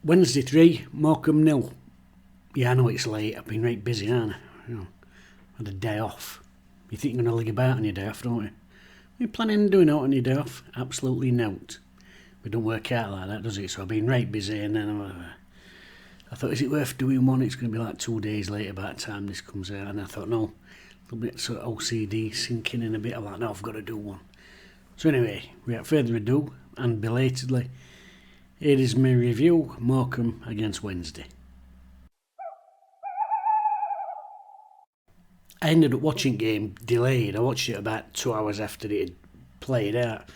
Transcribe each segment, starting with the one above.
Wednesday 3, Morecambe 0. Yeah, I know it's late. I've been right busy, aren't I? Had a day off. You think you're going to lig about on your day off, don't you? Are you planning on doing out on your day off? Absolutely not. We don't work out like that, does it? So I've been right busy, and then I thought, is it worth doing one? It's going to be like 2 days later by the time this comes out. And I thought, no, a little bit sort of OCD sinking in a bit. I'm like, no, I've got to do one. So anyway, without further ado, and belatedly, here is my review, Morecambe against Wednesday. I ended up watching the game delayed. I watched it about 2 hours after it had played out.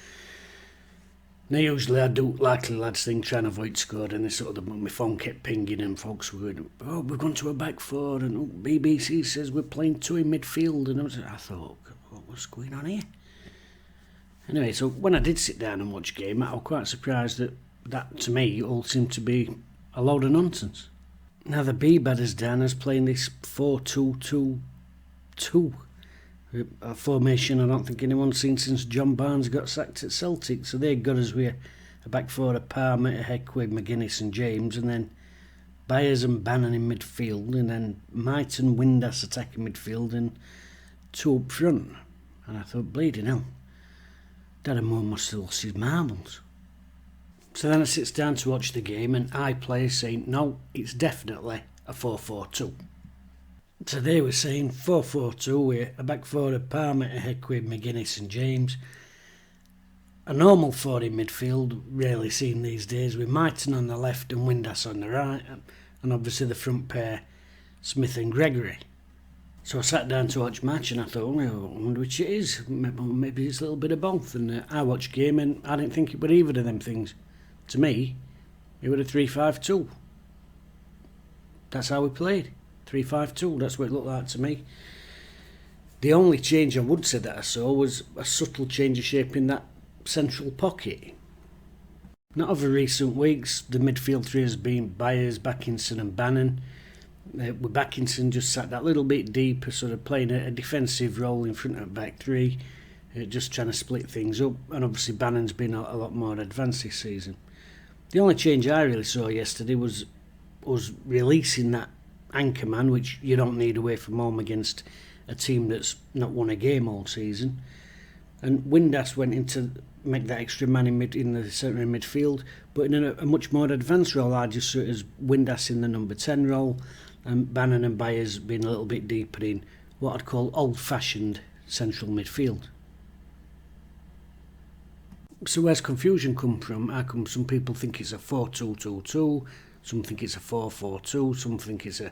Now usually I do likely lads thing, trying to avoid scored, and my phone kept pinging and folks were going, oh, we've gone to a back four, and BBC says we're playing two in midfield, and I thought, what's going on here? Anyway, so when I did sit down and watch the game, I was quite surprised that to me all seemed to be a load of nonsense. Now the B-badders down as playing this 4-2-2-2 a formation I don't think anyone's seen since John Barnes got sacked at Celtic. So they got us with a back four of Palmer, Heckway, McGuinness and James, and then Byers and Bannon in midfield, and then Might and Windass attacking midfield, and two up front. And I thought, bleeding hell, Darren Moores must have lost his marbles. So then I sits down to watch the game, and iPlayer saying, no, it's definitely a 4-4-2. So they were saying 4-4-2 with a back four of Palmer, Heckway, McGuinness and James. A normal four in midfield, rarely seen these days, with Mighton on the left and Windass on the right, and obviously the front pair, Smith and Gregory. So I sat down to watch match, and I thought, well, I wonder which it is. Maybe it's a little bit of both. And I watched game, and I didn't think it were either of them things. To me, it was a 3-5-2. That's how we played. 3-5-2, that's what it looked like to me. The only change I would say that I saw was a subtle change of shape in that central pocket. Not over recent weeks, the midfield three has been Byers, Backinson and Bannon. With Backinson just sat that little bit deeper, sort of playing a defensive role in front of back three, just trying to split things up, and obviously Bannon's been a lot more advanced this season. The only change I really saw yesterday was releasing that anchor man, which you don't need away from home against a team that's not won a game all season. And Windass went in to make that extra man in the centre of midfield, but in a much more advanced role. I just saw it as Windass in the number 10 role, and Bannon and Byers being a little bit deeper in what I'd call old-fashioned central midfield. So where's confusion come from? Some people think it's a 4-2-2-2, some think it's a 4-4-2, some think it's a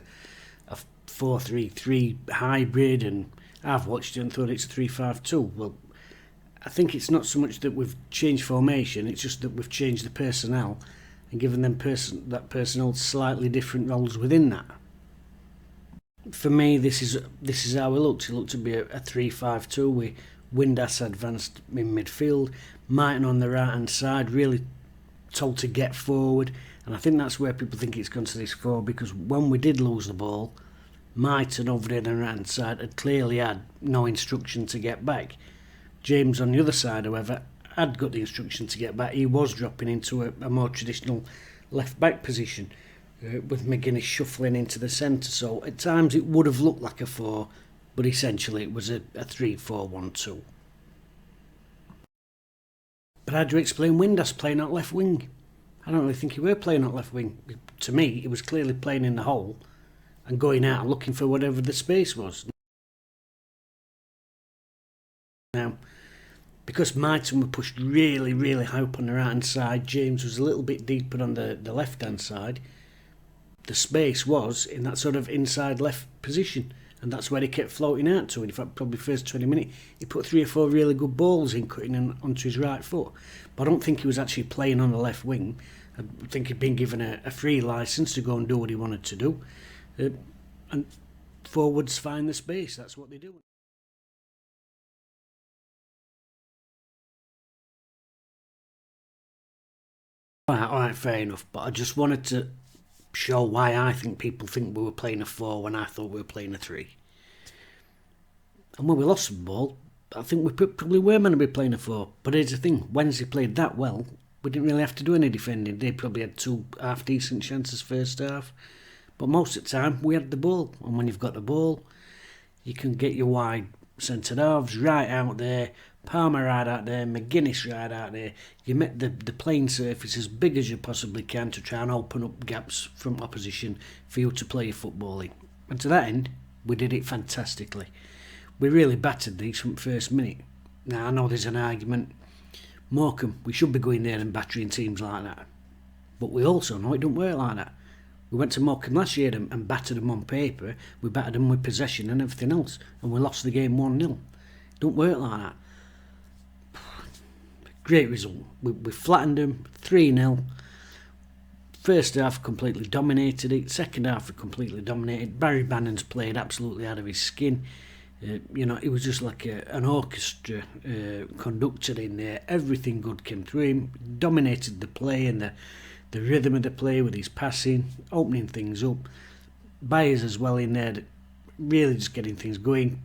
4-3-3 hybrid, and I've watched it and thought it's a 3-5-2. Well, I think it's not so much that we've changed formation, it's just that we've changed the personnel and given them that personnel slightly different roles within that. For me, this is how it looked. It looked to be a 3-5-2 with Windass advanced in midfield, Mighton on the right hand side, really told to get forward, and I think that's where people think it's gone to this 4, because when we did lose the ball, Mighton over there on the right hand side had clearly had no instruction to get back. James on the other side, however, had got the instruction to get back. He was dropping into a more traditional left back position, with McGuinness shuffling into the centre, so at times it would have looked like a 4, but essentially it was a 3-4-1-2. But how do you explain Windass playing out left wing? I don't really think he were playing out left wing. To me, he was clearly playing in the hole and going out and looking for whatever the space was. Now, because Mighton were pushed really, really high up on the right hand side, James was a little bit deeper on the left hand side. The space was in that sort of inside left position, and that's where he kept floating out to. In fact, probably first 20 minutes, he put 3 or 4 really good balls in, cutting in onto his right foot. But I don't think he was actually playing on the left wing. I think he'd been given a free licence to go and do what he wanted to do. And forwards find the space, that's what they do. Alright, fair enough, but I just wanted to show why I think people think we were playing a 4 when I thought we were playing a 3. And when we lost the ball, I think we probably were meant to be playing a 4. But here's the thing, Wednesday played that well, We didn't really have to do any defending. They probably had 2 half-decent chances first half. But most of the time, we had the ball. And when you've got the ball, you can get your wide centre-halves right out there, Palmer right out there, McGuinness right out there. You make the playing surface as big as you possibly can to try and open up gaps from opposition for you to play your football in. And to that end, we did it fantastically. We really battered these from the first minute. Now, I know there's an argument. Morecambe, we should be going there and battering teams like that. But we also know it don't work like that. We went to Morecambe last year and battered them on paper. We battered them with possession and everything else. And we lost the game 1-0. Don't work like that. Great result. We flattened them 3-0. First half completely dominated it. Second half we completely dominated. Barry Bannon's played absolutely out of his skin. It was just like an orchestra conductor in there. Everything good came through him. Dominated the play and the rhythm of the play with his passing, opening things up. Byers as well in there, really just getting things going.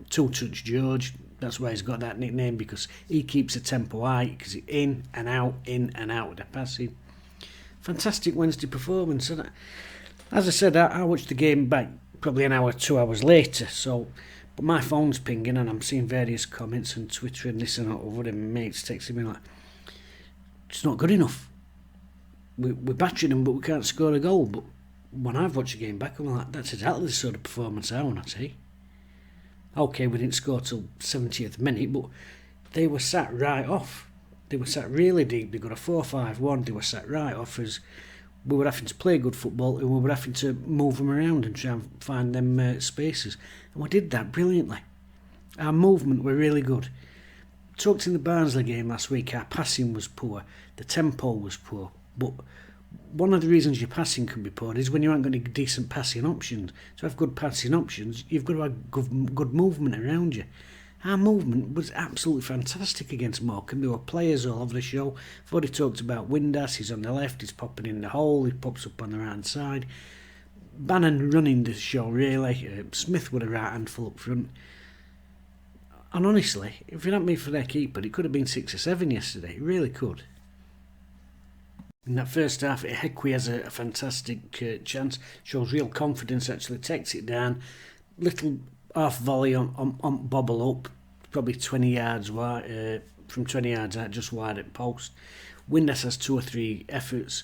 Two-touch George, that's why he's got that nickname, because he keeps the tempo high, because he's in and out with the passing. Fantastic Wednesday performance. And as I said, I watched the game back probably an hour, 2 hours later, but my phone's pinging and I'm seeing various comments on Twitter and this and that over, and mates texting me like, it's not good enough. We're battering them, but we can't score a goal. But when I've watched the game back, I'm like, that's exactly the sort of performance I want to see. Okay, we didn't score till 70th minute, but they were sat right off. They were sat really deep. They got a 4-5-1. They were sat right off as we were having to play good football and we were having to move them around and try and find them spaces. And we did that brilliantly. Our movement were really good. Talked in the Barnsley game last week, our passing was poor. The tempo was poor. But one of the reasons your passing can be poor is when you haven't got any decent passing options. To have good passing options, you've got to have good movement around you. Our movement was absolutely fantastic against Morecambe. There were players all over the show. I've already talked about Windass. He's on the left, he's popping in the hole, he pops up on the right hand side. Bannon running the show really. Smith with a right handful up front. And honestly, if it hadn't been for their keeper, it could have been 6 or 7 yesterday. It really could. In that first half, Hekwe has a fantastic chance. Shows real confidence, actually takes it down. Little half volley on bobble up, probably 20 yards wide, from 20 yards out, just wide at post. Windass has 2 or 3 efforts.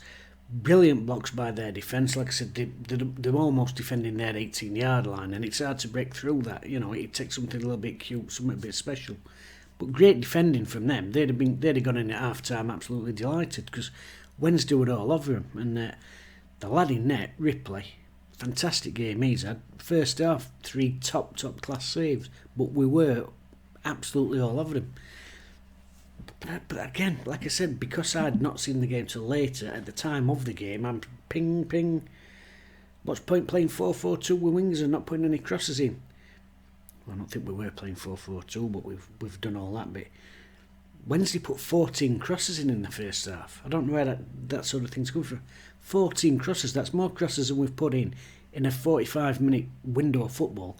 Brilliant blocks by their defence. Like I said, they're almost defending their 18-yard line, and it's hard to break through that. It takes something a little bit cute, something a bit special. But great defending from them. They'd have gone in at half-time absolutely delighted, because Wednesday were all over him. And the lad in net, Ripley, fantastic game he's had. First half, 3 top class saves, but we were absolutely all over him. But again, like I said, because I'd not seen the game till later, at the time of the game, I'm ping. What's the point playing 4-4-2 with wings and not putting any crosses in? Well, I don't think we were playing 4-4-2, but we've done all that bit. Wednesday put 14 crosses in the first half. I don't know where that sort of thing's coming from. 14 crosses, that's more crosses than we've put in a 45-minute window of football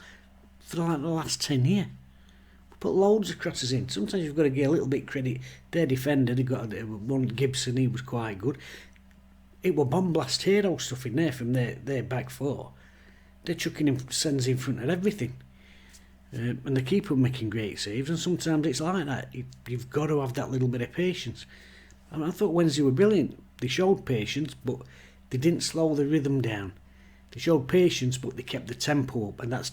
for the last 10 years. We put loads of crosses in. Sometimes you've got to give a little bit credit. Their defender, they got one Gibson, he was quite good. It were bomb blast hero stuff in there from their back four. They're chucking him sends in front of everything. And the keeper making great saves, and sometimes it's like that. You've got to have that little bit of patience. And I thought Wednesday were brilliant. They showed patience, but they didn't slow the rhythm down. They showed patience, but they kept the tempo up, and that's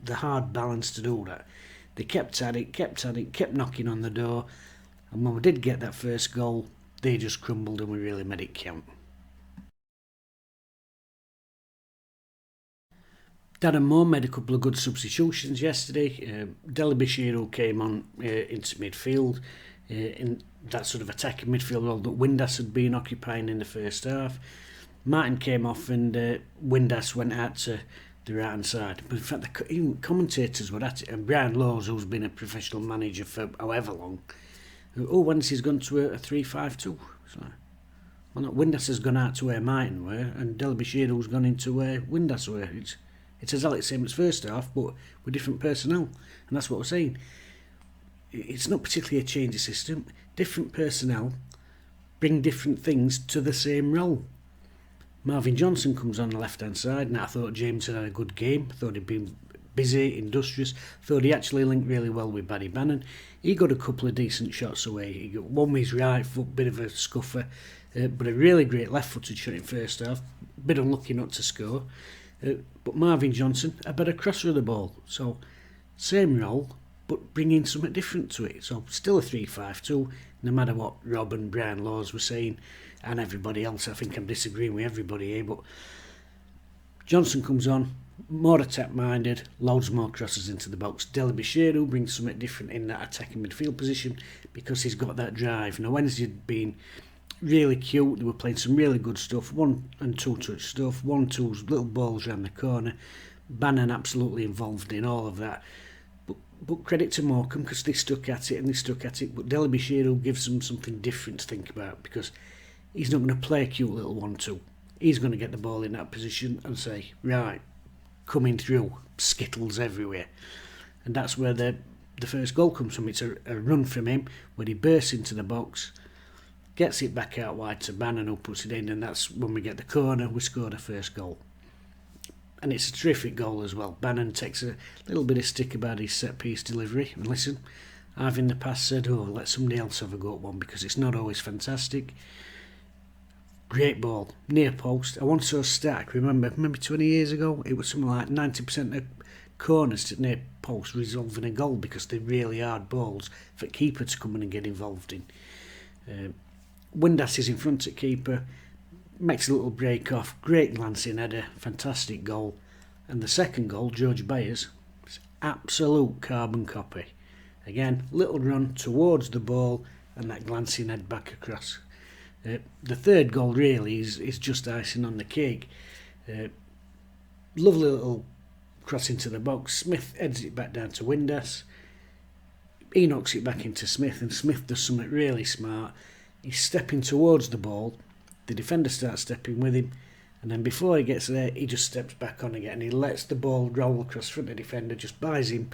the hard balance to do that. They kept at it, kept knocking on the door, and when we did get that first goal, they just crumbled and we really made it count. Darren Moores made a couple of good substitutions yesterday. Delabishiro came on into midfield in that sort of attacking midfield role that Windass had been occupying in the first half. Martin came off and Windass went out to the right hand side. But in fact, even commentators were at it. And Brian Laws, who's been a professional manager for however long, Wednesday's gone to a 3-5-2. So, well, no, Windass has gone out to where Martin were, and Delabishiro's gone into where Windass were. It's exactly the same as first half, but with different personnel. And that's what we're saying. It's not particularly a change of system. Different personnel, bring different things to the same role. Marvin Johnson comes on the left-hand side, and I thought James had a good game. I thought he'd been busy, industrious. Thought he actually linked really well with Barry Bannon. He got a couple of decent shots away. He got one with his right foot, bit of a scuffer, but a really great left-footed shot in first half. Bit unlucky not to score. But Marvin Johnson, a better crosser of the ball. So, same role, but bringing something different to it. So, still a 3-5-2, no matter what Rob and Brian Laws were saying, and everybody else. I think I'm disagreeing with everybody here, but Johnson comes on, more attack-minded, loads more crosses into the box. Delabishiru brings something different in that attacking midfield position because he's got that drive. Now, Wednesday had been really cute. They were playing some really good stuff, 1- and 2-touch stuff, 1-2s, little balls around the corner. Bannon absolutely involved in all of that. But credit to Morecambe because they stuck at it. But Delabishiru gives them something different to think about because he's not going to play a cute little 1-2. He's going to get the ball in that position and say, right, coming through, skittles everywhere. And that's where the first goal comes from. It's a run from him where he bursts into the box, gets it back out wide to Bannon who puts it in, and that's when we get the corner. We score the first goal. And it's a terrific goal as well. Bannon takes a little bit of stick about his set-piece delivery. And listen, I've in the past said, let somebody else have a go at one because it's not always fantastic. Great ball, near post. I once saw a stat, remember 20 years ago, it was something like 90% of corners to near post result in a goal because they're really hard balls for keeper to come in and get involved in. Windass is in front at keeper, makes a little break off, great glancing header, fantastic goal. And the second goal, George Byers, is absolute carbon copy. Again, little run towards the ball and that glancing head back across. The third goal really is just icing on the cake. Lovely little cross into the box. Smith heads it back down to Windass. He knocks it back into Smith, and Smith does something really smart. He's stepping towards the ball. The defender starts stepping with him, and then before he gets there, he just steps back on again. He lets the ball roll across front of the defender, just buys him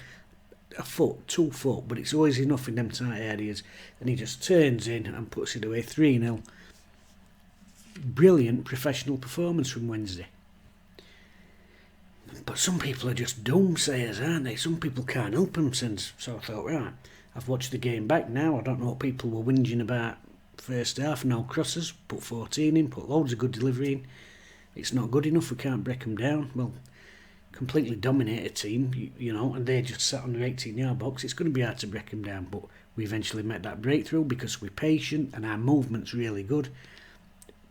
a foot, 2 foot, but it's always enough in them tight areas, and he just turns in and puts it away. 3-0. Brilliant professional performance from Wednesday. But some people are just doomsayers, aren't they? Some people can't help themselves. So I thought, right, I've watched the game back now. I don't know what people were whinging about first half. No crosses, put 14 in, put loads of good delivery in. It's not good enough, we can't break them down. Well, completely dominate a team, you know, and they just sat on their 18-yard box. It's going to be hard to break them down, but we eventually met that breakthrough because we're patient and our movement's really good.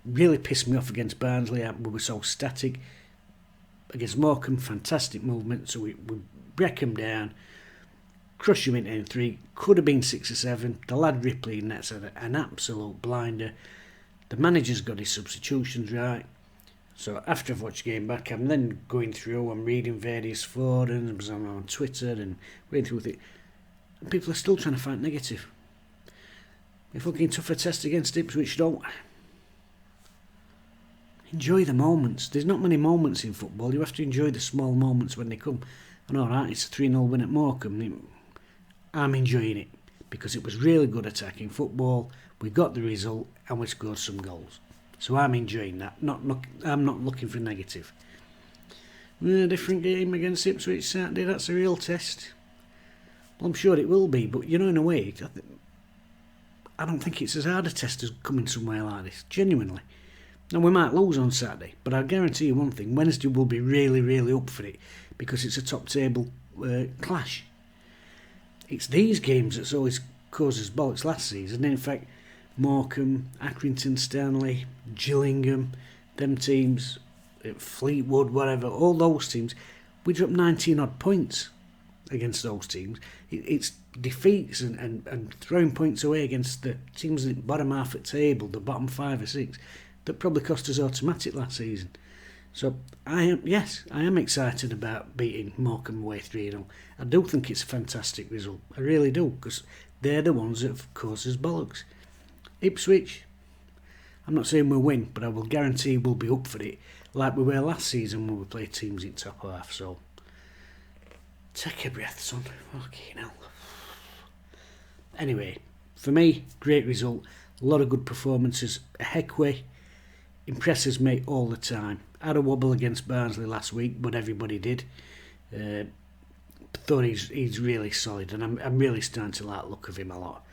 Really pissed me off against Barnsley. We were so static. Against Morecambe, fantastic movement, so we break them down, crush them into 3. Could have been 6 or 7. The lad Ripley in that's an absolute blinder. The manager's got his substitutions right. So after I've watched the game back, I'm then going through, I'm reading various forums, I'm on Twitter and reading through it, and people are still trying to find negative. If looking tougher test against Ipswich, don't enjoy the moments. There's not many moments in football. You have to enjoy the small moments when they come. And alright, it's a 3-0 win at Morecambe. I'm enjoying it because it was really good attacking football. We got the result and we scored some goals. So I'm enjoying that. I'm not looking for negative. A different game against Ipswich Saturday. That's a real test. Well, I'm sure it will be, but you know, in a way, I don't think it's as hard a test as coming somewhere like this. Genuinely. Now, we might lose on Saturday, but I guarantee you one thing, Wednesday will be really, really up for it because it's a top table clash. It's these games that's always caused us bollocks last season. In fact, Morecambe, Accrington, Stanley, Gillingham, them teams, Fleetwood, whatever, all those teams, we dropped 19 odd points against those teams. It's defeats and throwing points away against the teams in the bottom half of the table, the bottom 5 or 6, that probably cost us automatic last season. So I am excited about beating Morecambe away 3-0. I do think it's a fantastic result. I really do, because they're the ones that have caused us bollocks. Ipswich, I'm not saying we'll win, but I will guarantee we'll be up for it, like we were last season when we played teams in top half. So take a breath, son. Fucking hell. Anyway, for me, great result. A lot of good performances. Heckway impresses me all the time. Had a wobble against Barnsley last week, but everybody did. Thought he's really solid, and I'm really starting to like the look of him a lot.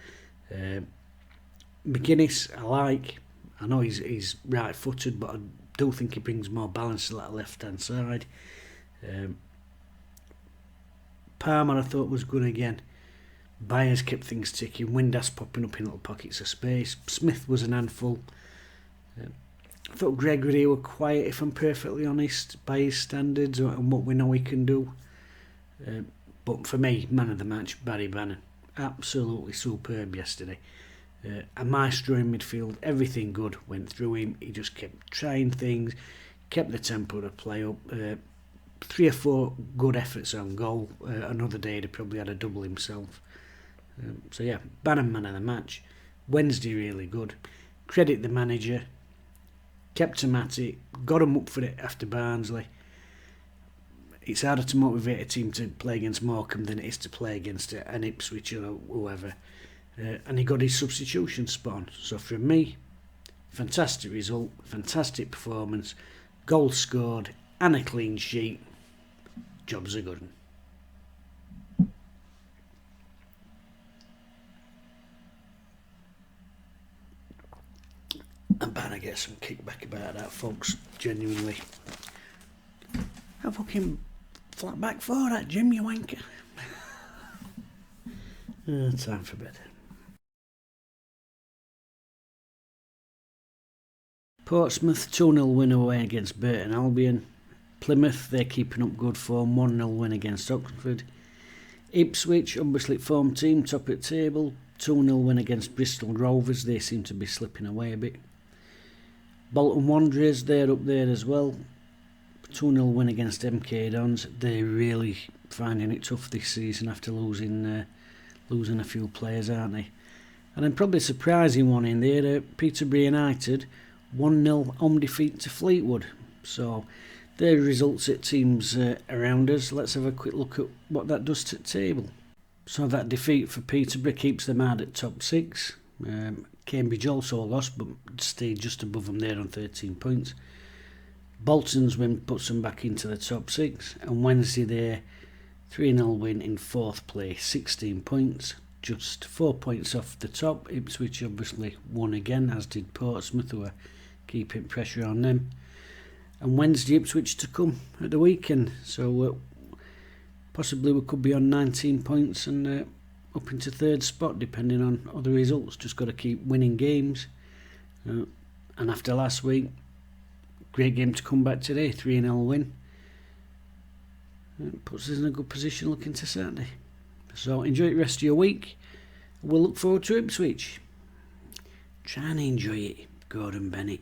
McGuinness, I like. I know he's right-footed, but I do think he brings more balance to that left-hand side. Palmer, I thought, was good again. Byers kept things ticking. Windass popping up in little pockets of space. Smith was an handful. I thought Gregory were quiet, if I'm perfectly honest, by his standards and what we know he can do. But for me, man of the match, Barry Bannon. Absolutely superb yesterday. A maestro in midfield, everything good went through him. He just kept trying things, kept the tempo of play up. 3 or 4 good efforts on goal. Another day he'd probably had a double himself. So yeah, Bannon man of the match. Wednesday really good. Credit the manager. Kept him at it. Got him up for it after Barnsley. It's harder to motivate a team to play against Morecambe than it is to play against an Ipswich or whoever. And he got his substitution spot on. So from me, fantastic result, fantastic performance, goal scored and a clean sheet. Job's a good one. I'm bound to get some kickback about that, folks, genuinely. I fucking flat back for that, Jim, you wanker. Time for bed. Portsmouth 2-0 win away against Burton Albion. Plymouth, they're keeping up good form, 1-0 win against Oxford. Ipswich, obviously form team, top at table, 2-0 win against Bristol Rovers. They seem to be slipping away a bit. Bolton Wanderers, they're up there as well. 2-0 win against MK Dons. They're really finding it tough this season after losing a few players, aren't they? And then probably a surprising one in there, Peterborough United, 1-0 home defeat to Fleetwood. So their results at teams around us. Let's have a quick look at what that does to the table. So that defeat for Peterborough keeps them out at top 6. Cambridge also lost, but stayed just above them there on 13 points. Bolton's win puts them back into the top 6, and Wednesday there, 3-0 win in 4th place, 16 points, just 4 points off the top. Ipswich obviously won again, as did Portsmouth, who are keeping pressure on them. And Wednesday, Ipswich to come at the weekend, so possibly we could be on 19 points and up into 3rd spot, depending on other results. Just got to keep winning games. And after last week, great game to come back today, 3-0 win. It puts us in a good position looking to Saturday. So enjoy the rest of your week. We'll look forward to Ipswich. Try and enjoy it, Gordon Bennett.